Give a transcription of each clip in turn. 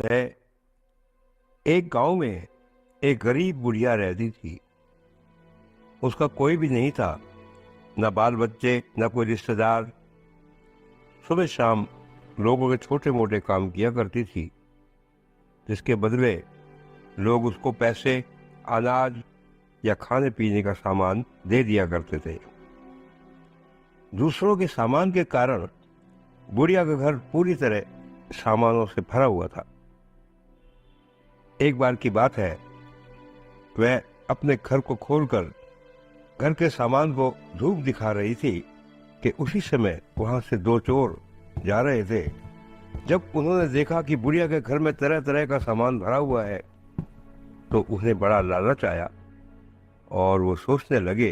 है। एक गांव में एक गरीब बुढ़िया रहती थी। उसका कोई भी नहीं था, न बाल बच्चे न कोई रिश्तेदार। सुबह शाम लोगों के छोटे मोटे काम किया करती थी, जिसके बदले लोग उसको पैसे, अनाज या खाने पीने का सामान दे दिया करते थे। दूसरों के सामान के कारण बुढ़िया का घर पूरी तरह सामानों से भरा हुआ था। एक बार की बात है, वह अपने घर को खोलकर घर के सामान को धूप दिखा रही थी कि उसी समय वहां से दो चोर जा रहे थे। जब उन्होंने देखा कि बुढ़िया के घर में तरह तरह का सामान भरा हुआ है, तो उन्हें बड़ा लालच आया और वो सोचने लगे,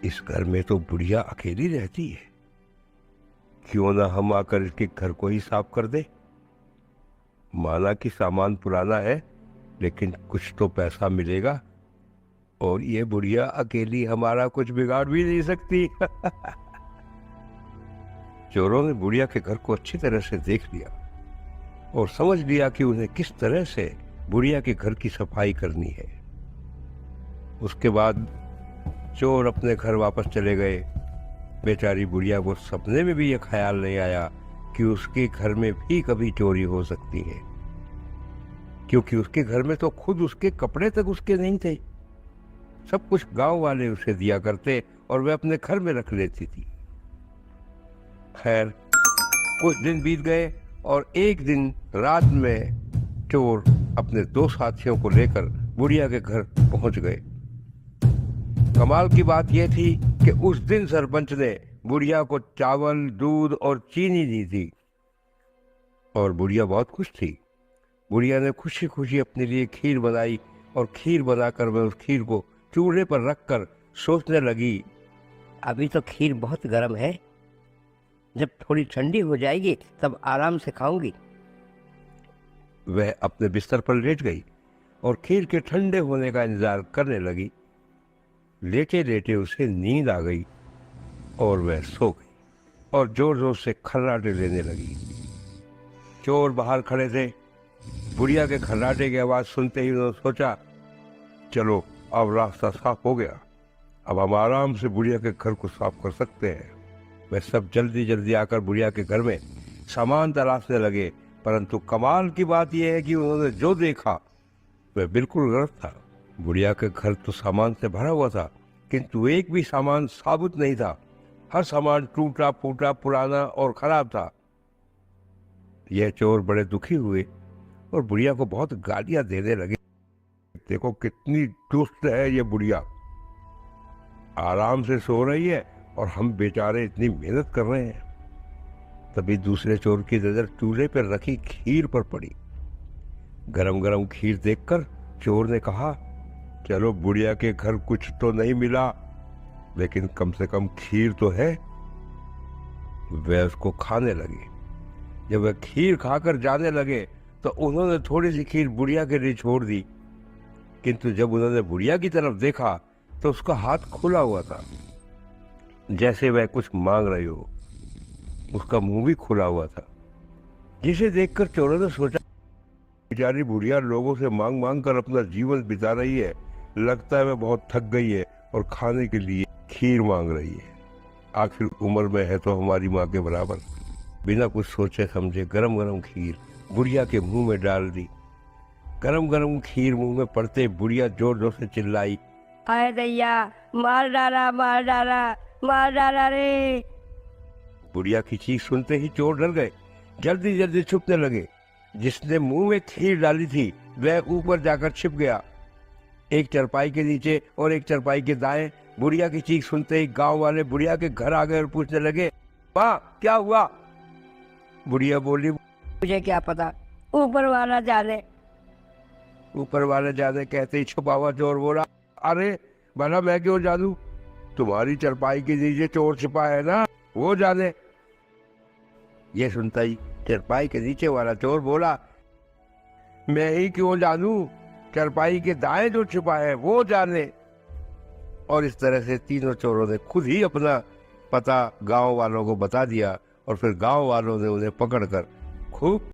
इस घर में तो बुढ़िया अकेली रहती है, क्यों ना हम आकर इसके घर को ही साफ कर दे। माना कि सामान पुराना है, लेकिन कुछ तो पैसा मिलेगा और ये बुढ़िया अकेली हमारा कुछ बिगाड़ भी नहीं सकती। चोरों ने बुढ़िया के घर को अच्छी तरह से देख लिया और समझ लिया कि उन्हें किस तरह से बुढ़िया के घर की सफाई करनी है। उसके बाद चोर अपने घर वापस चले गए। बेचारी बुढ़िया को सपने में भी ये ख्याल नहीं आया कि उसके घर में भी कभी चोरी हो सकती है, क्योंकि उसके घर में तो खुद उसके कपड़े तक उसके नहीं थे। सब कुछ गांव वाले उसे दिया करते और वह अपने घर में रख लेती थी। खैर, कुछ दिन बीत गए और एक दिन रात में चोर अपने दो साथियों को लेकर बुढ़िया के घर पहुंच गए। कमाल की बात यह थी कि उस दिन सरपंच ने बुढ़िया को चावल, दूध और चीनी दी थी और बुढ़िया बहुत खुश थी। बुढ़िया ने खुशी खुशी अपने लिए खीर बनाई और खीर बनाकर वह उस खीर को चूल्हे पर रखकर सोचने लगी, अभी तो खीर बहुत गर्म है, जब थोड़ी ठंडी हो जाएगी तब आराम से खाऊंगी। वह अपने बिस्तर पर लेट गई और खीर के ठंडे होने का इंतजार करने लगी। लेटे लेटे उसे नींद आ गई और वह सो गई और जोर जोर से खर्राटे लेने लगी। चोर बाहर खड़े थे। बुढ़िया के खर्राटे की आवाज सुनते ही उन्होंने सोचा, चलो अब रास्ता साफ हो गया, अब हम आराम से बुढ़िया के घर को साफ कर सकते हैं। वह सब जल्दी जल्दी आकर बुढ़िया के घर में सामान तलाशने लगे, परंतु कमाल की बात यह है कि उन्होंने जो देखा वह बिल्कुल गलत था। बुढ़िया के घर तो सामान से भरा हुआ था, किंतु एक भी सामान साबुत नहीं था। हर सामान टूटा फूटा, पुराना और खराब था। यह चोर बड़े दुखी हुए और बुढ़िया को बहुत गालियां देने लगे। देखो कितनी दुष्ट है ये बुढ़िया, आराम से सो रही है और हम बेचारे इतनी मेहनत कर रहे हैं। तभी दूसरे चोर की नजर चूल्हे पर रखी खीर पर पड़ी। गरम गरम खीर देखकर चोर ने कहा, चलो बुढ़िया के घर कुछ तो नहीं मिला, लेकिन कम से कम खीर तो है। वह उसको खाने लगे। जब वह खीर खाकर जाने लगे तो उन्होंने थोड़ी सी खीर बुढ़िया के लिए छोड़ दी, किंतु जब उन्होंने बुढ़िया की तरफ देखा तो उसका हाथ खुला हुआ था, जैसे वह कुछ मांग रही हो। उसका मुंह भी खुला हुआ था, जिसे देखकर चोरों ने सोचा, बेचारी बुढ़िया लोगों से मांग मांग कर अपना जीवन बिता रही है, लगता है वह बहुत थक गई है और खाने के लिए खीर मांग रही है। आखिर उम्र में है तो हमारी माँ के बराबर। बिना कुछ सोचे समझे गरम गरम खीर बुढ़िया के मुंह में डाल दी। गरम गरम खीर मुंह में पड़ते बुढ़िया जोर जोर से चिल्लाई, आए दैया, मार डाला मार डाला मार डाला रे। बुढ़िया की चीख सुनते ही चोर डर गए, जल्दी जल्दी छुपने लगे। जिसने मुंह में खीर डाली थी वह ऊपर जाकर छिप गया, एक चारपाई के नीचे और एक चारपाई के दाएं। बुढ़िया की चीख सुनते ही गांव वाले बुढ़िया के घर आ गए और पूछने लगे, माँ क्या हुआ? बुढ़िया बोली, मुझे क्या पता, ऊपर वाला जाने। ऊपर वाले जाने कहते ही छुपा हुआ चोर बोला, अरे भला मैं क्यों जानू, तुम्हारी चारपाई के नीचे चोर छिपा है ना, वो जाने। ये सुनता ही चारपाई के नीचे वाला चोर बोला, मैं ही क्यों जानू, चारपाई के दाएं जो छिपा है वो जाने। और इस तरह से तीनों चोरों ने खुद ही अपना पता गांव वालों को बता दिया और फिर गांव वालों ने उन्हें पकड़कर खूब